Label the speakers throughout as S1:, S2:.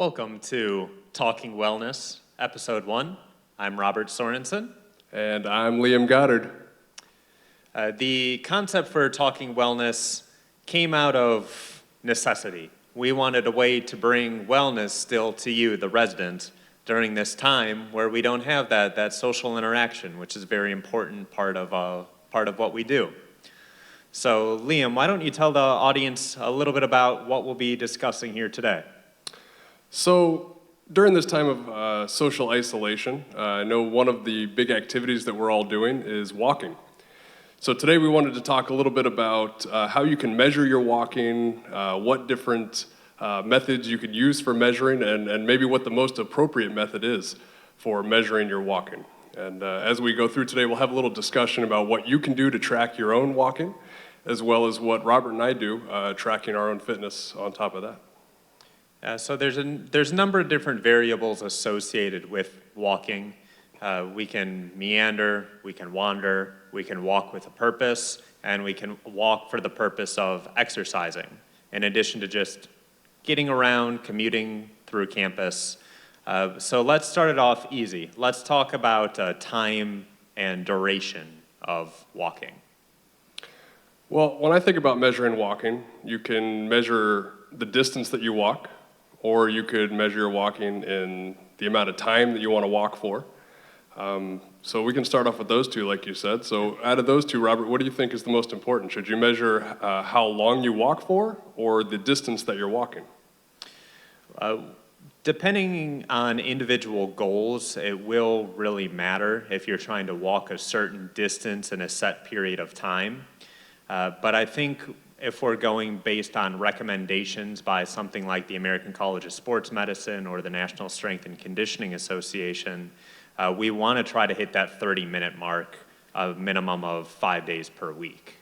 S1: Welcome to Talking Wellness, Episode 1. I'm Robert Sorensen.
S2: And I'm Liam Goddard.
S1: The concept for Talking Wellness came out of necessity. We wanted a way to bring wellness still to you, the resident, during this time where we don't have that social interaction, which is a very important part of what we do. So, Liam, why don't you tell the audience a little bit about what we'll be discussing here today?
S2: So, during this time of social isolation, I know one of the big activities that we're all doing is walking. So today we wanted to talk a little bit about how you can measure your walking, what different methods you could use for measuring, and maybe what the most appropriate method is for measuring your walking. And as we go through today, we'll have a little discussion about what you can do to track your own walking, as well as what Robert and I do, tracking our own fitness on top of that.
S1: So there's a number of different variables associated with walking. We can meander, we can wander, we can walk with a purpose, and we can walk for the purpose of exercising, in addition to just getting around, commuting through campus. So let's start it off easy. Let's talk about time and duration of walking.
S2: Well, when I think about measuring walking, you can measure the distance that you walk, or you could measure your walking in the amount of time that you want to walk for. So we can start off with those two, like you said. So out of those two, Robert, what do you think is the most important? Should you measure how long you walk for, or the distance that you're walking?
S1: Depending on individual goals, it will really matter if you're trying to walk a certain distance in a set period of time. But I think if we're going based on recommendations by something like the American College of Sports Medicine or the National Strength and Conditioning Association, we want to try to hit that 30-minute mark, a minimum of 5 days per week.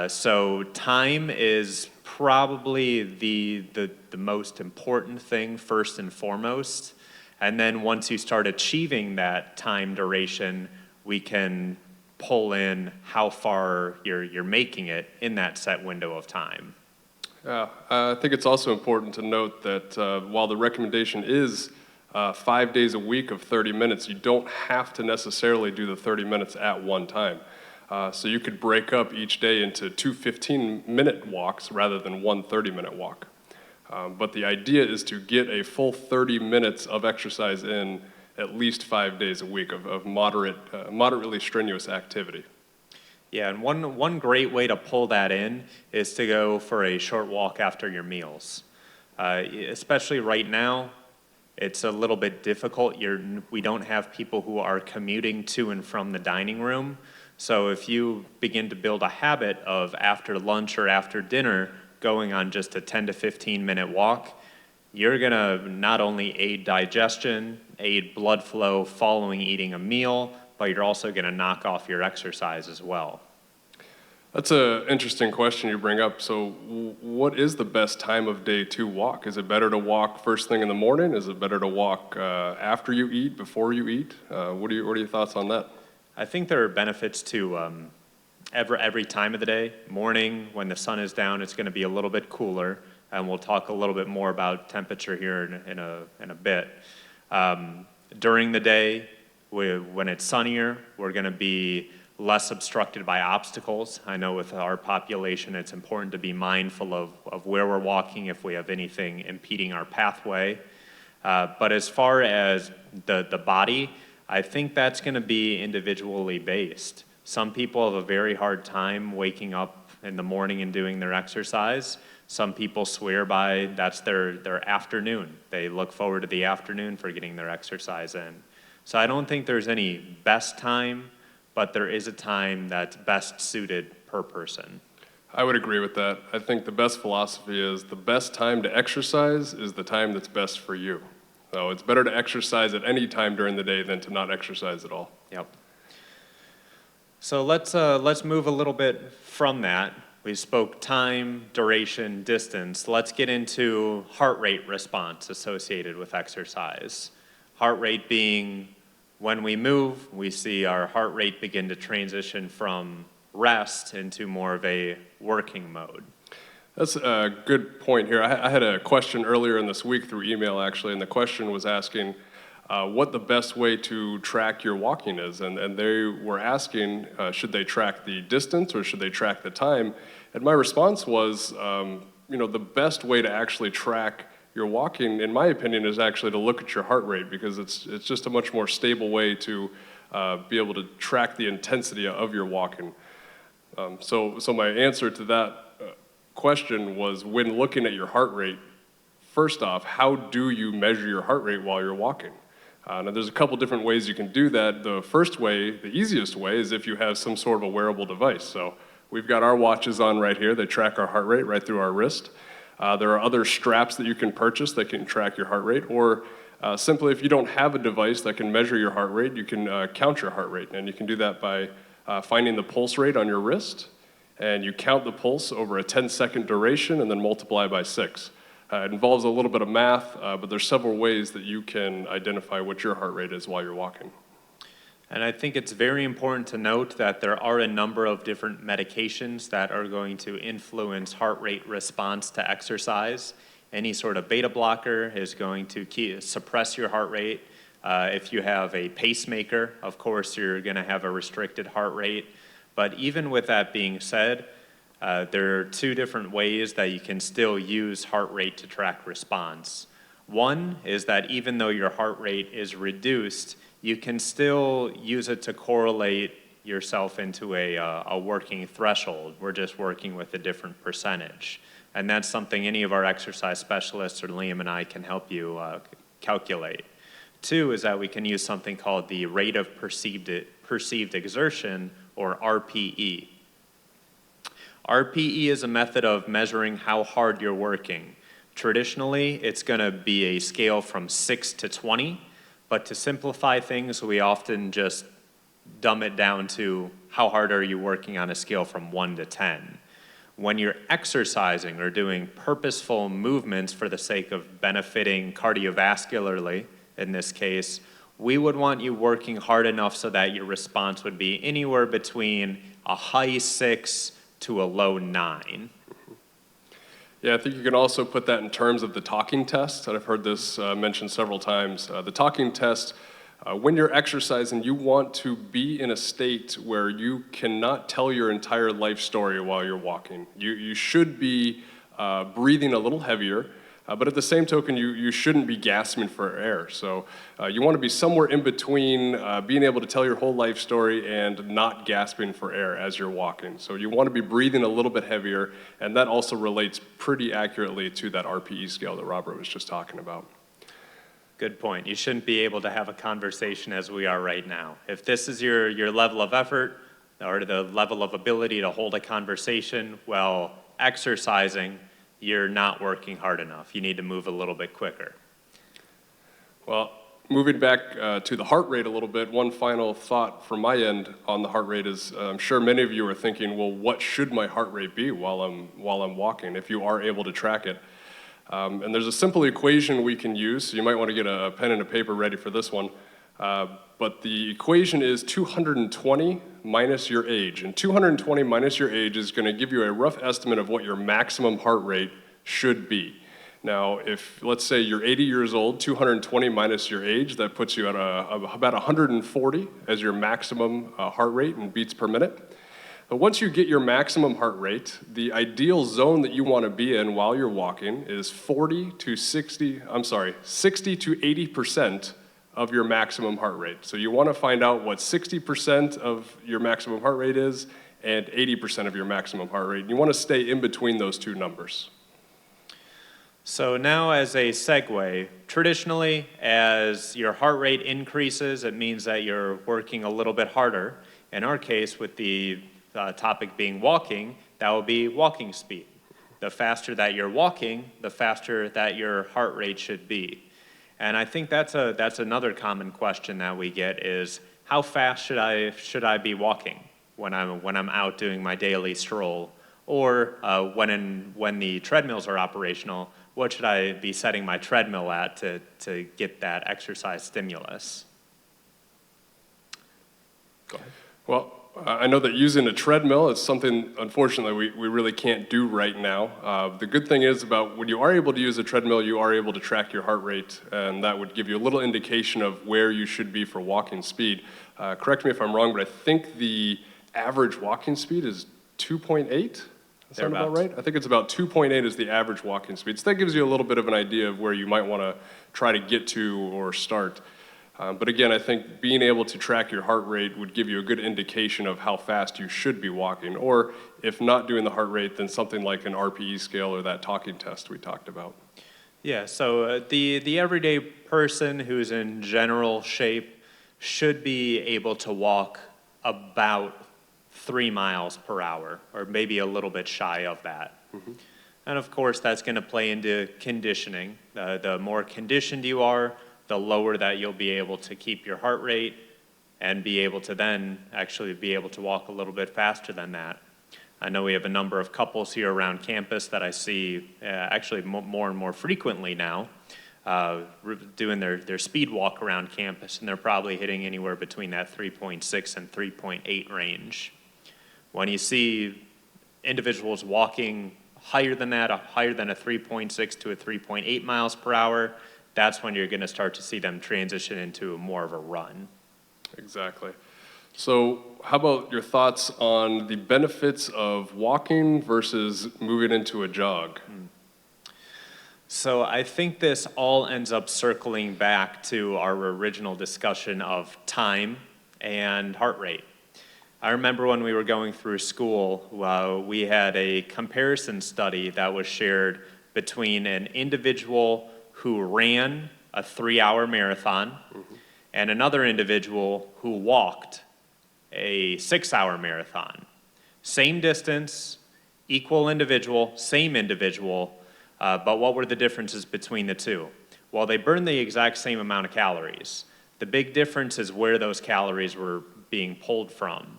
S1: So time is probably the most important thing first and foremost. And then once you start achieving that time duration, we can pull in how far you're making it in that set window of time.
S2: I think it's also important to note that while the recommendation is 5 days a week of 30 minutes, you don't have to necessarily do the 30 minutes at one time. So you could break up each day into two 15-minute walks rather than one 30-minute walk. But the idea is to get a full 30 minutes of exercise in at least 5 days a week of moderately strenuous activity.
S1: Yeah, and one great way to pull that in is to go for a short walk after your meals. Especially right now, it's a little bit difficult. We don't have people who are commuting to and from the dining room. So if you begin to build a habit of after lunch or after dinner going on just a 10 to 15-minute walk, you're going to not only aid digestion, aid blood flow following eating a meal, but you're also going to knock off your exercise as well.
S2: That's an interesting question you bring up. So what is the best time of day to walk? Is it better to walk first thing in the morning? Is it better to walk after you eat, before you eat? What are your thoughts on that?
S1: I think there are benefits to every time of the day. Morning, when the sun is down, it's going to be a little bit cooler, and we'll talk a little bit more about temperature here in a bit. During the day, when it's sunnier, we're going to be less obstructed by obstacles. I know with our population, it's important to be mindful of where we're walking if we have anything impeding our pathway. But as far as the body, I think that's going to be individually based. Some people have a very hard time waking up in the morning and doing their exercise. Some people swear by that's their afternoon. They look forward to the afternoon for getting their exercise in. So I don't think there's any best time, but there is a time that's best suited per person.
S2: I would agree with that. I think the best philosophy is the best time to exercise is the time that's best for you. So it's better to exercise at any time during the day than to not exercise at all.
S1: Yep. So let's move a little bit from that. We spoke time, duration, distance. Let's get into heart rate response associated with exercise. Heart rate being when we move, we see our heart rate begin to transition from rest into more of a working mode.
S2: That's a good point here. I had a question earlier in this week through email, actually, and the question was asking what the best way to track your walking is. And they were asking, should they track the distance or should they track the time? And my response was, the best way to actually track your walking, in my opinion, is actually to look at your heart rate, because it's just a much more stable way to be able to track the intensity of your walking. So my answer to that question was, when looking at your heart rate, first off, how do you measure your heart rate while you're walking? Now there's a couple different ways you can do that. The first way, the easiest way, is if you have some sort of a wearable device. So we've got our watches on right here. They track our heart rate right through our wrist. There are other straps that you can purchase that can track your heart rate, or simply if you don't have a device that can measure your heart rate, you can count your heart rate, and you can do that by finding the pulse rate on your wrist, and you count the pulse over a 10-second duration and then multiply by 6. It involves a little bit of math, but there's several ways that you can identify what your heart rate is while you're walking.
S1: And I think it's very important to note that there are a number of different medications that are going to influence heart rate response to exercise. Any sort of beta blocker is going to suppress your heart rate. If you have a pacemaker, of course, you're going to have a restricted heart rate. But even with that being said, there are two different ways that you can still use heart rate to track response. One is that even though your heart rate is reduced, you can still use it to correlate yourself into a working threshold. We're just working with a different percentage. And that's something any of our exercise specialists or Liam and I can help you calculate. Two is that we can use something called the rate of perceived exertion, or RPE. RPE is a method of measuring how hard you're working. Traditionally, it's going to be a scale from 6 to 20, but to simplify things, we often just dumb it down to how hard are you working on a scale from 1 to 10. When you're exercising or doing purposeful movements for the sake of benefiting cardiovascularly, in this case, we would want you working hard enough so that your response would be anywhere between a high 6 to a low 9.
S2: Yeah, I think you can also put that in terms of the talking test, and I've heard this mentioned several times. The talking test, when you're exercising, you want to be in a state where you cannot tell your entire life story while you're walking. You should be breathing a little heavier, but at the same token, you shouldn't be gasping for air. So you want to be somewhere in between being able to tell your whole life story and not gasping for air as you're walking. So you want to be breathing a little bit heavier, and that also relates pretty accurately to that RPE scale that Robert was just talking about.
S1: Good point. You shouldn't be able to have a conversation as we are right now. If this is your level of effort or the level of ability to hold a conversation while exercising, you're not working hard enough. You need to move a little bit quicker.
S2: Well, moving back to the heart rate a little bit, one final thought from my end on the heart rate is, I'm sure many of you are thinking, well, what should my heart rate be while I'm walking, if you are able to track it? And there's a simple equation we can use, so you might want to get a pen and a paper ready for this one. But the equation is 220 minus your age. And 220 minus your age is going to give you a rough estimate of what your maximum heart rate should be. Now, if, let's say you're 80 years old, 220 minus your age, that puts you at about 140 as your maximum heart rate in beats per minute. But once you get your maximum heart rate, the ideal zone that you want to be in while you're walking is 60 to 80% of your maximum heart rate. So you want to find out what 60% of your maximum heart rate is and 80% of your maximum heart rate. You want to stay in between those two numbers.
S1: So now as a segue, traditionally, as your heart rate increases, it means that you're working a little bit harder. In our case, with the topic being walking, that will be walking speed. The faster that you're walking, the faster that your heart rate should be. And I think that's another common question that we get is, how fast should I be walking when I'm out doing my daily stroll? Or when the treadmills are operational, what should I be setting my treadmill at to get that exercise stimulus?
S2: Go ahead. Well, I know that using a treadmill is something, unfortunately, we really can't do right now. The good thing is about when you are able to use a treadmill, you are able to track your heart rate, and that would give you a little indication of where you should be for walking speed. Correct me if I'm wrong, but I think the average walking speed is 2.8? Does that sound about right? I think it's about 2.8 is the average walking speed. So that gives you a little bit of an idea of where you might want to try to get to or start. But again, I think being able to track your heart rate would give you a good indication of how fast you should be walking. Or if not doing the heart rate, then something like an RPE scale or that talking test we talked about.
S1: Yeah, so the everyday person who's in general shape should be able to walk about 3 miles per hour, or maybe a little bit shy of that.
S2: Mm-hmm.
S1: And of course, that's going to play into conditioning. The more conditioned you are, the lower that you'll be able to keep your heart rate and be able to then actually be able to walk a little bit faster than that. I know we have a number of couples here around campus that I see actually more and more frequently now doing their speed walk around campus, and they're probably hitting anywhere between that 3.6 and 3.8 range. When you see individuals walking higher than that, higher than a 3.6 to a 3.8 miles per hour, that's when you're going to start to see them transition into more of a run.
S2: Exactly. So how about your thoughts on the benefits of walking versus moving into a jog?
S1: So I think this all ends up circling back to our original discussion of time and heart rate. I remember when we were going through school, we had a comparison study that was shared between an individual who ran a 3-hour marathon and another individual who walked a 6-hour marathon. Same distance, equal individual, same individual, but what were the differences between the two? Well, they burned the exact same amount of calories. The big difference is where those calories were being pulled from.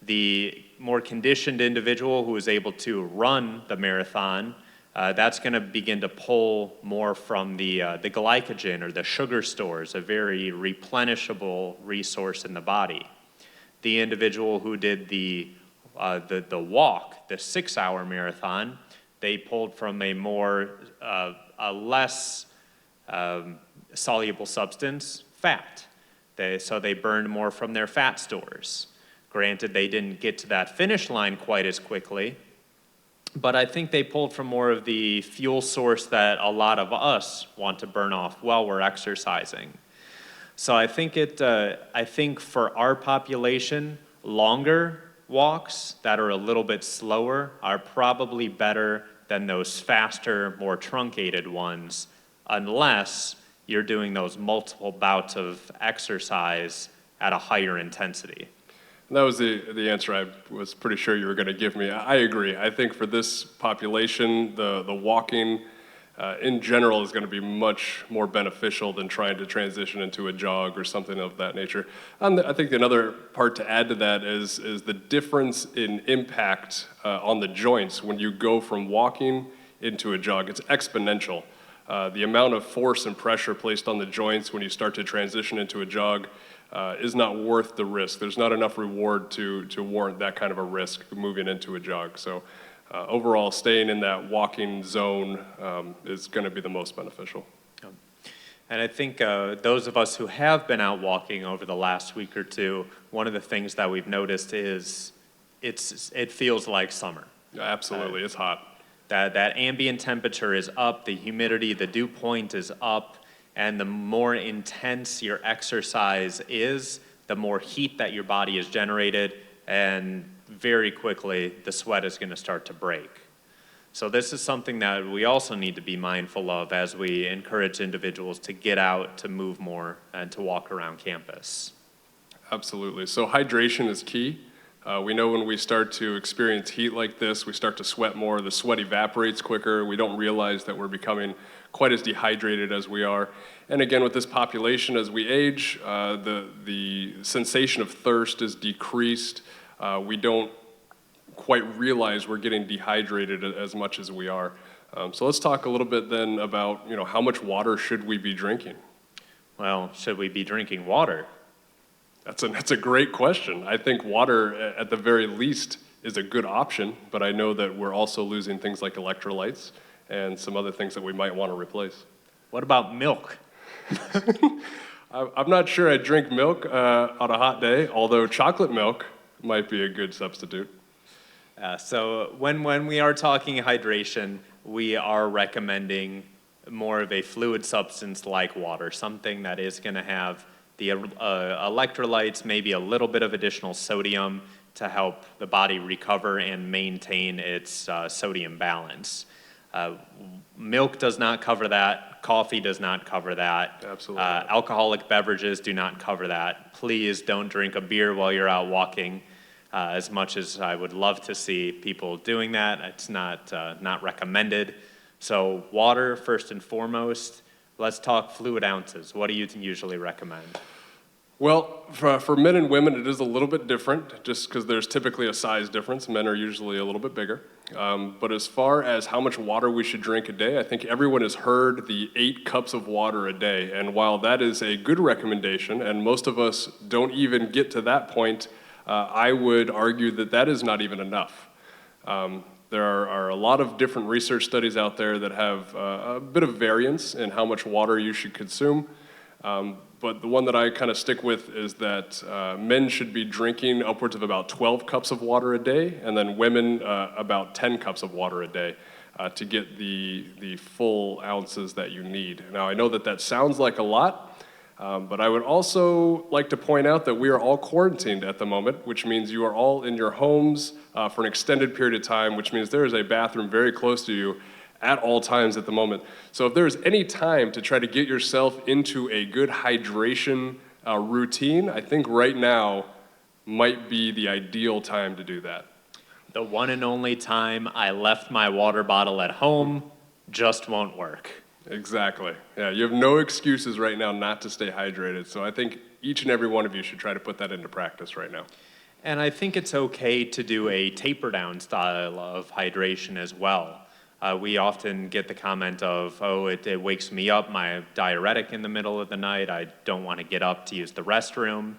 S1: The more conditioned individual who was able to run the marathon, that's going to begin to pull more from the glycogen or the sugar stores, a very replenishable resource in the body. The individual who did the walk, the 6-hour marathon, they pulled from a less soluble substance, fat. So they burned more from their fat stores. Granted, they didn't get to that finish line quite as quickly, but I think they pulled from more of the fuel source that a lot of us want to burn off while we're exercising. So I think for our population, longer walks that are a little bit slower are probably better than those faster, more truncated ones, unless you're doing those multiple bouts of exercise at a higher intensity.
S2: That was the answer I was pretty sure you were going to give me. I agree. I think for this population, the walking in general is going to be much more beneficial than trying to transition into a jog or something of that nature. I think another part to add to that is the difference in impact on the joints when you go from walking into a jog. It's exponential. The amount of force and pressure placed on the joints when you start to transition into a jog is not worth the risk. There's not enough reward to warrant that kind of a risk moving into a jog. So overall, staying in that walking zone is going to be the most beneficial.
S1: And I think those of us who have been out walking over the last week or two, one of the things that we've noticed is it feels like summer.
S2: Absolutely, it's hot.
S1: That ambient temperature is up, the humidity, the dew point is up, and the more intense your exercise is, the more heat that your body has generated, and very quickly the sweat is going to start to break. So this is something that we also need to be mindful of as we encourage individuals to get out, to move more, and to walk around campus.
S2: Absolutely. So hydration is key. We know when we start to experience heat like this, we start to sweat more, the sweat evaporates quicker, we don't realize that we're becoming quite as dehydrated as we are. And again, with this population, as we age, the sensation of thirst is decreased. We don't quite realize we're getting dehydrated as much as we are. So let's talk a little bit then about, how much water should we be drinking?
S1: Well, should we be drinking water?
S2: That's a great question. I think water, at the very least, is a good option, but I know that we're also losing things like electrolytes and some other things that we might want to replace.
S1: What about milk?
S2: I'm not sure I drink milk on a hot day, although chocolate milk might be a good substitute.
S1: So when we are talking hydration, we are recommending more of a fluid substance like water, something that is going to have the electrolytes, maybe a little bit of additional sodium to help the body recover and maintain its sodium balance. Milk does not cover that. Coffee does not cover that.
S2: Absolutely.
S1: Alcoholic beverages do not cover that. Please don't drink a beer while you're out walking. As much as I would love to see people doing that, it's not recommended. So water, first and foremost. Let's talk fluid ounces. What do you usually recommend?
S2: Well, for men and women, it is a little bit different, just because there's typically a size difference. Men are usually a little bit bigger. But as far as how much water we should drink a day, I think everyone has heard the 8 cups of water a day. And while that is a good recommendation, and most of us don't even get to that point, I would argue that that is not even enough. There are a lot of different research studies out there that have a bit of variance in how much water you should consume. But the one that I kind of stick with is that men should be drinking upwards of about 12 cups of water a day, and then women about 10 cups of water a day to get the full ounces that you need. Now, I know that that sounds like a lot, but I would also like to point out that we are all quarantined at the moment, which means you are all in your homes for an extended period of time, which means there is a bathroom very close to you at all times at the moment. So if there's any time to try to get yourself into a good hydration routine, I think right now might be the ideal time to do that.
S1: The one and only time I left my water bottle at home just won't work.
S2: Exactly. Yeah, you have no excuses right now not to stay hydrated. So I think each and every one of you should try to put that into practice right now.
S1: And I think it's okay to do a taper down style of hydration as well. We often get the comment of, oh, it wakes me up, my diuretic in the middle of the night, I don't want to get up to use the restroom.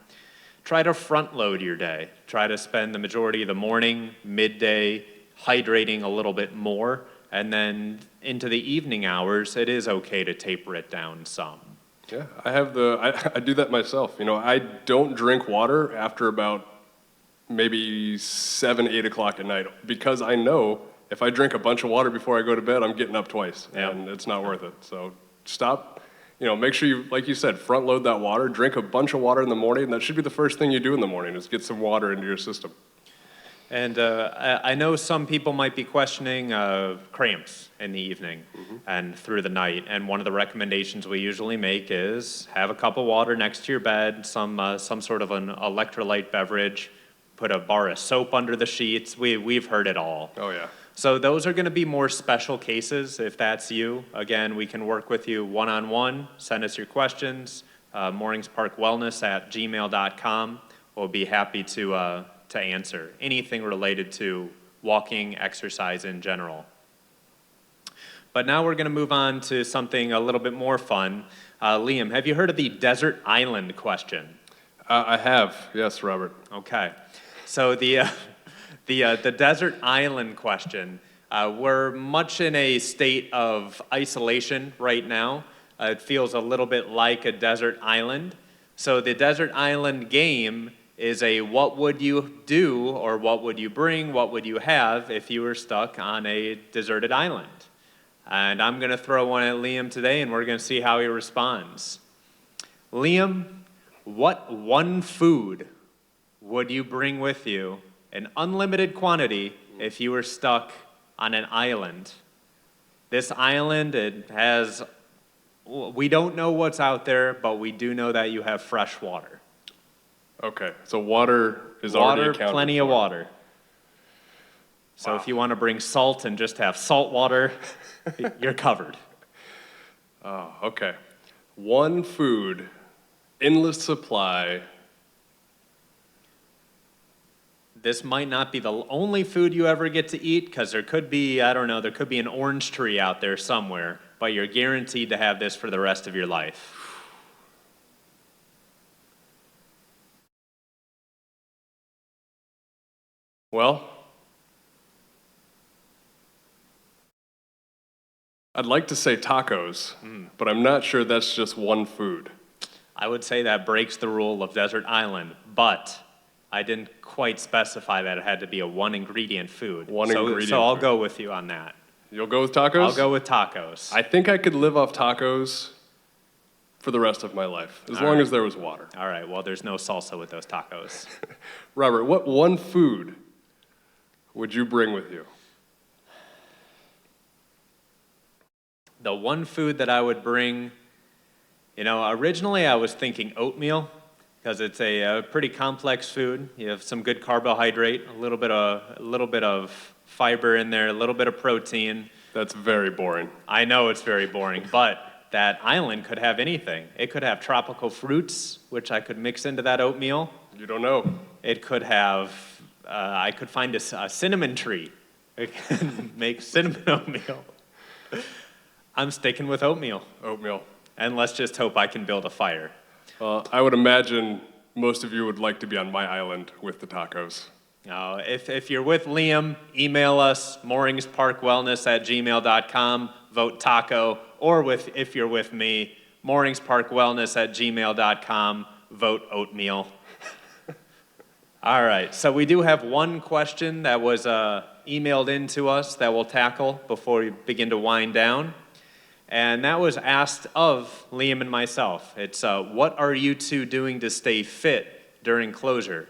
S1: Try to front load your day. Try to spend the majority of the morning, midday, hydrating a little bit more, and then into the evening hours, it is okay to taper it down some.
S2: Yeah, I do that myself. You know, I don't drink water after about maybe 7, 8 o'clock at night because I know if I drink a bunch of water before I go to bed, I'm getting up twice, and it's not worth it. So stop, make sure you, like you said, front load that water, drink a bunch of water in the morning, and that should be the first thing you do in the morning is get some water into your system.
S1: And I know some people might be questioning cramps in the evening and through the night, and one of the recommendations we usually make is have a cup of water next to your bed, some sort of an electrolyte beverage, put a bar of soap under the sheets. We've heard it all.
S2: Oh, yeah.
S1: So those are going to be more special cases if that's you. Again, we can work with you one-on-one. Send us your questions, morningsparkwellness@gmail.com. We'll be happy to answer anything related to walking, exercise in general. But now we're going to move on to something a little bit more fun. Liam, have you heard of the desert island question?
S2: I have, yes, Robert.
S1: Okay. So the desert island question, we're much in a state of isolation right now. It feels a little bit like a desert island. So the desert island game is a what would you do or what would you bring, what would you have if you were stuck on a deserted island? And I'm going to throw one at Liam today and we're going to see how he responds. Liam, what one food would you bring with you, an unlimited quantity, if you were stuck on an island? This island, we don't know what's out there, but we do know that you have fresh water.
S2: Okay, so water is already accounted for.
S1: Plenty of water. So
S2: Wow.
S1: if you want to bring salt and just have salt water, you're covered.
S2: Oh, okay. One food, endless supply.
S1: This might not be the only food you ever get to eat, because there could be, I don't know, there could be an orange tree out there somewhere, but you're guaranteed to have this for the rest of your life.
S2: Well, I'd like to say tacos, but I'm not sure that's just one food.
S1: I would say that breaks the rule of Desert Island, but I didn't quite specify that it had to be a one-ingredient food.
S2: One
S1: so,
S2: ingredient
S1: So I'll
S2: food.
S1: go with you on that.
S2: You'll go with tacos?
S1: I'll go with tacos.
S2: I think I could live off tacos for the rest of my life, as
S1: All
S2: long
S1: right.
S2: as there was water.
S1: All right, well, there's no salsa with those tacos.
S2: Robert, what one food would you bring with you?
S1: The one food that I would bring, originally I was thinking oatmeal, because it's a pretty complex food. You have some good carbohydrate, a little bit of fiber in there, a little bit of protein.
S2: That's very boring.
S1: I know it's very boring, but that island could have anything. It could have tropical fruits, which I could mix into that oatmeal.
S2: You don't know.
S1: It could have, I could find a cinnamon tree. I can make cinnamon oatmeal. I'm sticking with oatmeal.
S2: Oatmeal.
S1: And let's just hope I can build a fire.
S2: I would imagine most of you would like to be on my island with the tacos.
S1: If you're with Liam, email us, mooringsparkwellness@gmail.com, vote taco, or if you're with me, mooringsparkwellness@gmail.com, vote oatmeal. All right, so we do have one question that was emailed in to us that we'll tackle before we begin to wind down. And that was asked of Liam and myself. It's, what are you two doing to stay fit during closure?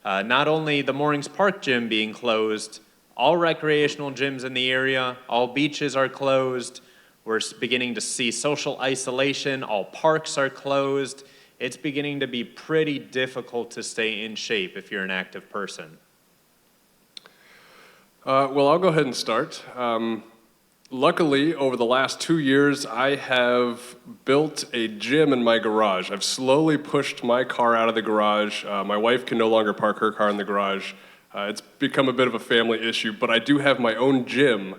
S1: Not only the Moorings Park gym being closed, all recreational gyms in the area, all beaches are closed. We're beginning to see social isolation. All parks are closed. It's beginning to be pretty difficult to stay in shape if you're an active person.
S2: Well, I'll go ahead and start. Luckily, over the last 2 years, I have built a gym in my garage. I've slowly pushed my car out of the garage. My wife can no longer park her car in the garage. It's become a bit of a family issue, but I do have my own gym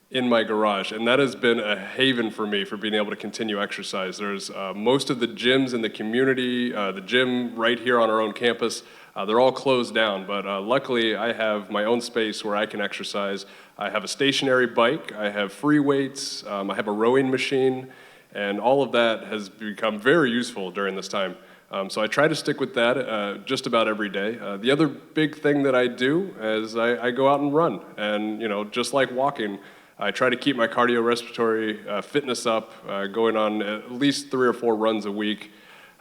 S2: in my garage, and that has been a haven for me for being able to continue exercise. There's most of the gyms in the community, the gym right here on our own campus, they're all closed down, but luckily I have my own space where I can exercise. I have a stationary bike, I have free weights, I have a rowing machine, and all of that has become very useful during this time. So I try to stick with that just about every day. The other big thing that I do is I go out and run, and just like walking, I try to keep my cardiorespiratory fitness up, going on at least 3 or 4 runs a week.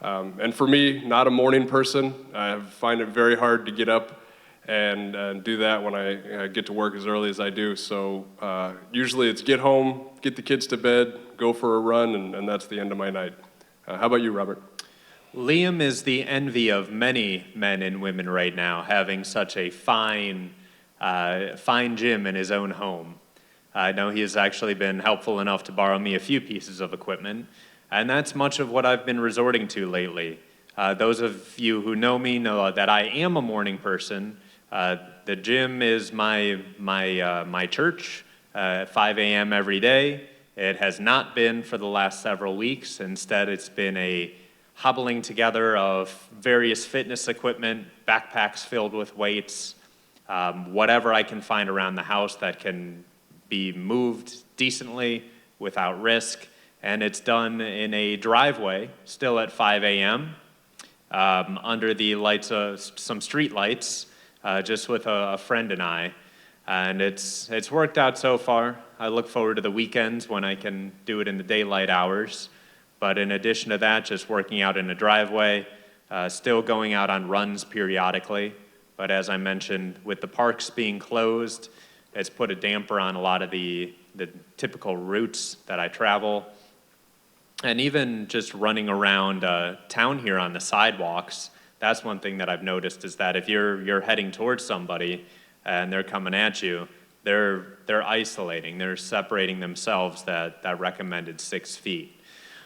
S2: And for me, not a morning person, I find it very hard to get up and do that when I get to work as early as I do. So usually it's get home, get the kids to bed, go for a run, and that's the end of my night. How about you, Robert?
S1: Liam is the envy of many men and women right now, having such a fine gym in his own home. I know he has actually been helpful enough to borrow me a few pieces of equipment, and that's much of what I've been resorting to lately. Those of you who know me know that I am a morning person. The gym is my church at 5 a.m. every day. It has not been for the last several weeks. Instead, it's been a hobbling together of various fitness equipment, backpacks filled with weights, whatever I can find around the house that can be moved decently without risk. And it's done in a driveway, still at 5 a.m., under the lights of some street lights, just with a friend and I. And it's worked out so far. I look forward to the weekends when I can do it in the daylight hours. But in addition to that, just working out in a driveway, still going out on runs periodically. But as I mentioned, with the parks being closed, it's put a damper on a lot of the typical routes that I travel. And even just running around town here on the sidewalks, that's one thing that I've noticed is that if you're heading towards somebody and they're coming at you, they're isolating, they're separating themselves that recommended 6 feet.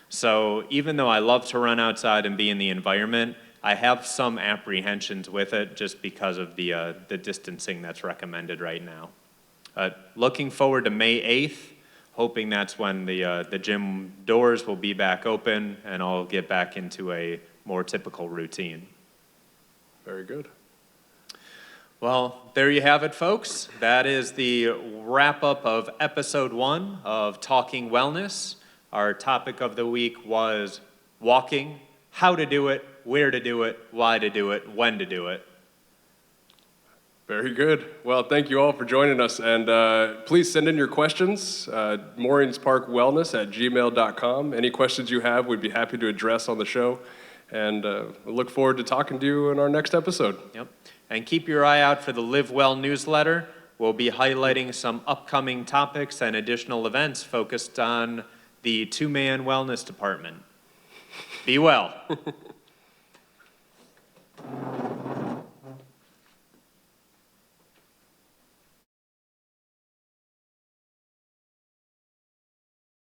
S1: So even though I love to run outside and be in the environment, I have some apprehensions with it just because of the distancing that's recommended right now. Looking forward to May 8th, hoping that's when the gym doors will be back open and I'll get back into a more typical routine.
S2: Very good.
S1: Well, there you have it, folks. That is the wrap-up of episode 1 of Talking Wellness. Our topic of the week was walking, how to do it, where to do it, why to do it, when to do it.
S2: Very good. Well, thank you all for joining us, and please send in your questions, moringsparkwellness@gmail.com. Any questions you have, we'd be happy to address on the show, and we look forward to talking to you in our next episode.
S1: Yep. And keep your eye out for the Live Well newsletter. We'll be highlighting some upcoming topics and additional events focused on the two-man wellness department. Be well.